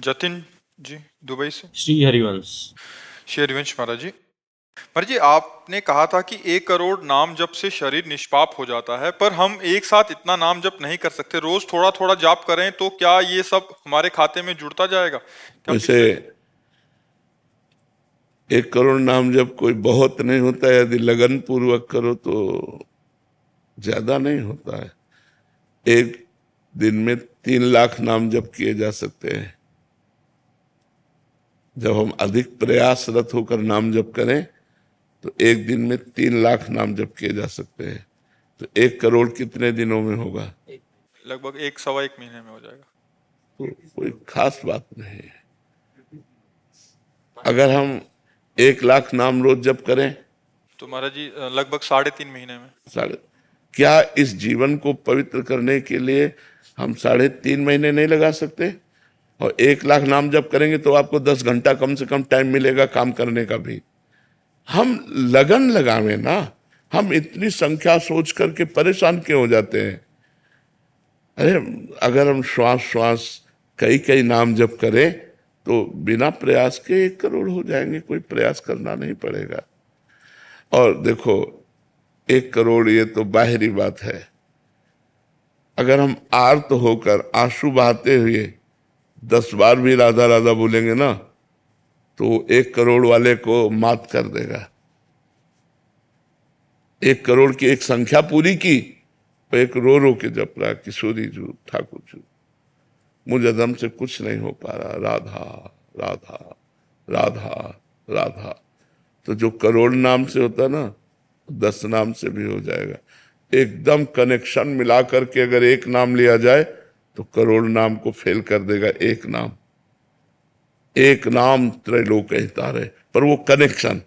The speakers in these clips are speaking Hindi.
जतिन जी, दुबई से। श्री हरिवंश। श्री हरिवंश महाराज जी। महाराज जी, आपने कहा था कि 1 करोड़ नाम जप से शरीर निष्पाप हो जाता है, पर हम एक साथ इतना नाम जप नहीं कर सकते। रोज थोड़ा थोड़ा जाप करें तो क्या ये सब हमारे खाते में जुड़ता जाएगा? क्या वैसे पिछले 1 करोड़ नाम जब कोई बहुत नहीं होता है, यदि लगन पूर्वक करो तो ज्यादा नहीं होता है। एक दिन में 3 लाख नाम जप किए जा सकते हैं। जब हम अधिक प्रयासरत होकर नाम जप करें तो एक दिन में 3 लाख नाम जप किए जा सकते हैं। तो 1 करोड़ कितने दिनों में होगा? लगभग 1 सवा 1 महीने में हो जाएगा। तो कोई खास बात नहीं है। अगर हम 1 लाख नाम रोज जप करें तो महाराज जी लगभग 3.5 महीने में। साढ़े क्या इस जीवन को पवित्र करने के लिए हम 3.5 महीने नहीं लगा सकते? और 1 लाख नाम जप करेंगे तो आपको 10 घंटा कम से कम टाइम मिलेगा काम करने का भी। हम लगन लगावे ना। हम इतनी संख्या सोच करके परेशान क्यों हो जाते हैं? अरे अगर हम श्वास श्वास कई कई नाम जप करें तो बिना प्रयास के 1 करोड़ हो जाएंगे। कोई प्रयास करना नहीं पड़ेगा। और देखो, 1 करोड़ ये तो बाहरी बात है। अगर हम आर्त होकर आंसू बहाते हुए 10 बार भी राधा राधा बोलेंगे ना तो 1 करोड़ वाले को मात कर देगा। 1 करोड़ की एक संख्या पूरी की तो एक रो के जप रहा, किशोरी जू ठाकुर जू, मुझ अदम से कुछ नहीं हो पा रहा, राधा राधा राधा राधा। तो जो करोड़ नाम से होता ना 10 नाम से भी हो जाएगा। एकदम कनेक्शन मिला करके अगर एक नाम लिया जाए तो करोड़ नाम को फेल कर देगा। एक नाम त्रैलोक हितारे, पर वो कनेक्शन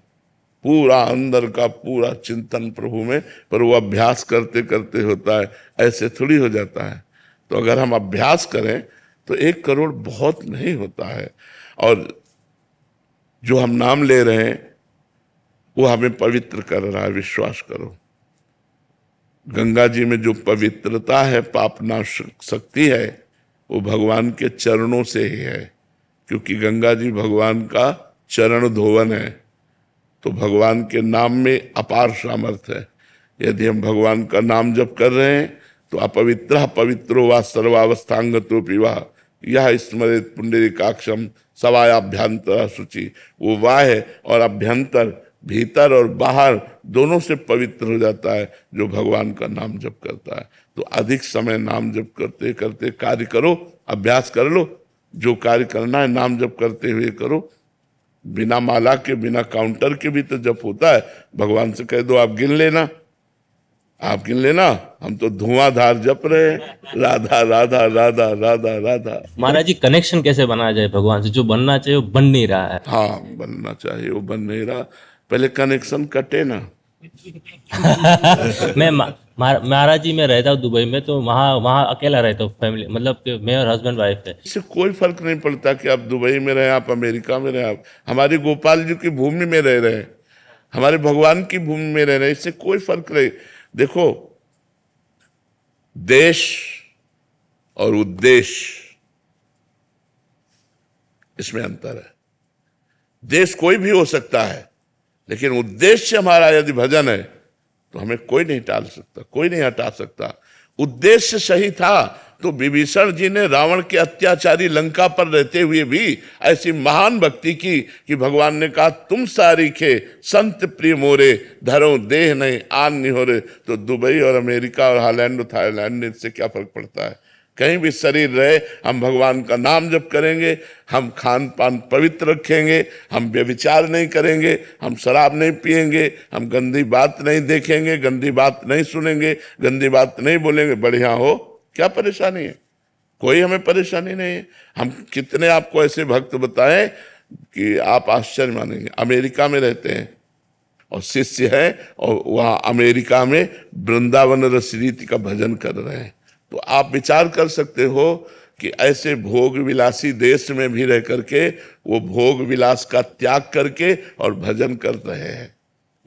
पूरा अंदर का पूरा चिंतन प्रभु में, पर वो अभ्यास करते करते होता है, ऐसे थोड़ी हो जाता है। तो अगर हम अभ्यास करें तो 1 करोड़ बहुत नहीं होता है। और जो हम नाम ले रहे हैं वो हमें पवित्र कर रहा है, विश्वास करो। गंगा जी में जो पवित्रता है, पाप नाश शक्ति है, वो भगवान के चरणों से ही है, क्योंकि गंगा जी भगवान का चरण धोवन है। तो भगवान के नाम में अपार सामर्थ्य है। यदि हम भगवान का नाम जप कर रहे हैं तो अपवित्र पवित्रो वा सर्वावस्थांगतो पिवा यह स्मरित पुंडरीकाक्षम सवायाभ्यंतर शुचि। वो वाह और अभ्यंतर, भीतर और बाहर दोनों से पवित्र हो जाता है जो भगवान का नाम जप करता है। तो अधिक समय नाम जप करते करते कार्य करो, अभ्यास कर लो। जो कार्य करना है नाम जप करते हुए करो। बिना माला के, बिना काउंटर के भी तो जप होता है। भगवान से कह दो आप गिन लेना, आप गिन लेना, हम तो धुआंधार जप रहे हैं, राधा राधा राधा राधा राधा। महाराज जी, कनेक्शन कैसे बनाया जाए भगवान से? जो बनना चाहिए वो बन नहीं रहा है। हाँ, बनना चाहिए, वो बन नहीं रहा। पहले कनेक्शन कटे ना। मैं महाराज जी मैं रहता हूँ दुबई में, तो वहाँ वहाँ अकेला रहता हूँ, फैमिली मतलब कि मैं और हस्बैंड वाइफ है। इससे कोई फर्क नहीं पड़ता कि आप दुबई में रहे, आप अमेरिका में रहे, आप हमारी गोपाल जी की भूमि में रह रहे हैं, हमारे भगवान की भूमि में रह रहे हैं। इससे कोई फर्क नहीं। देखो, देश और उद्देश्य, इसमें अंतर है। देश कोई भी हो सकता है, लेकिन उद्देश्य हमारा यदि भजन है तो हमें कोई नहीं टाल सकता, कोई नहीं हटा सकता। उद्देश्य सही था तो विभीषण जी ने रावण के अत्याचारी लंका पर रहते हुए भी ऐसी महान भक्ति की कि भगवान ने कहा तुम सारी खे संत प्रिय मोरे, धरो देह नहीं आन निहोरे। तो दुबई और अमेरिका और हॉलैंड और थाईलैंड में इससे क्या फर्क पड़ता है? कहीं भी शरीर रहे, हम भगवान का नाम जप करेंगे, हम खान पान पवित्र रखेंगे, हम व्यभिचार नहीं करेंगे, हम शराब नहीं पिएंगे, हम गंदी बात नहीं देखेंगे, गंदी बात नहीं सुनेंगे, गंदी बात नहीं बोलेंगे। बढ़िया हो, क्या परेशानी है? कोई हमें परेशानी नहीं है। हम कितने आपको ऐसे भक्त बताएं कि आप आश्चर्य मानेंगे। अमेरिका में रहते हैं और शिष्य है, और वहाँ अमेरिका में वृंदावन रस रीति का भजन कर रहे हैं। तो आप विचार कर सकते हो कि ऐसे भोग विलासी देश में भी रह करके वो भोग विलास का त्याग करके और भजन कर रहे हैं।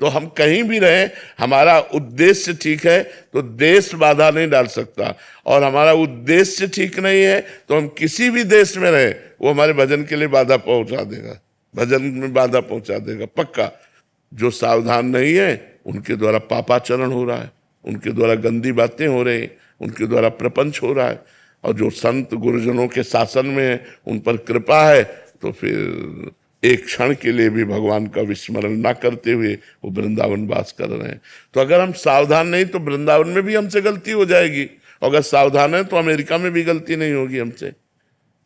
तो हम कहीं भी रहें, हमारा उद्देश्य ठीक है तो देश बाधा नहीं डाल सकता, और हमारा उद्देश्य ठीक नहीं है तो हम किसी भी देश में रहें वो हमारे भजन के लिए बाधा पहुंचा देगा, भजन में बाधा पहुंचा देगा पक्का। जो सावधान नहीं है उनके द्वारा पापाचरण हो रहा है, उनके द्वारा गंदी बातें हो रही हैं, उनके द्वारा प्रपंच हो रहा है। और जो संत गुरुजनों के शासन में है, उन पर कृपा है, तो फिर एक क्षण के लिए भी भगवान का विस्मरण ना करते हुए वो वृंदावन वास कर रहे हैं। तो अगर हम सावधान नहीं तो वृंदावन में भी हमसे गलती हो जाएगी, और अगर सावधान है तो अमेरिका में भी गलती नहीं होगी हमसे।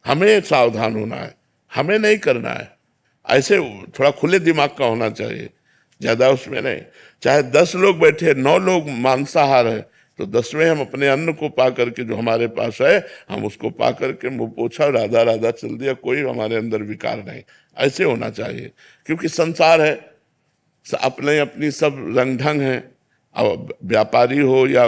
हमें सावधान होना है, हमें नहीं करना है। ऐसे थोड़ा खुले दिमाग का होना चाहिए, ज्यादा उसमें नहीं। चाहे 10 लोग बैठे, 9 लोग मांसाहार है, तो 10वें हम अपने अन्न को पा करके, जो हमारे पास है हम उसको पा करके मुंह पोछा राधा राधा चल दिया, कोई हमारे अंदर विकार नहीं। ऐसे होना चाहिए, क्योंकि संसार है, अपने अपनी सब रंग ढंग है। अब व्यापारी हो या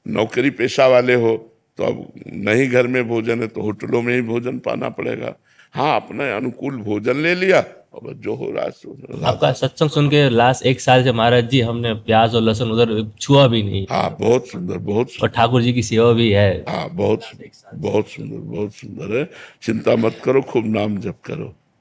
नौकरी पेशा वाले हो, तो अब नहीं घर में भोजन है तो होटलों में ही भोजन पाना पड़ेगा। हाँ, अपने अनुकूल भोजन ले लिया और जो हो रहा है सो हो रहा है। आपका सत्संग सुन के लास्ट 1 साल से महाराज जी हमने प्याज और लहसुन उधर छुआ भी नहीं, हाँ, बहुत सुंदर, बहुत और सुंदर। ठाकुर जी की सेवा भी है। हाँ, बहुत बहुत सुंदर, बहुत सुंदर है। चिंता मत करो, खूब नाम जप करो।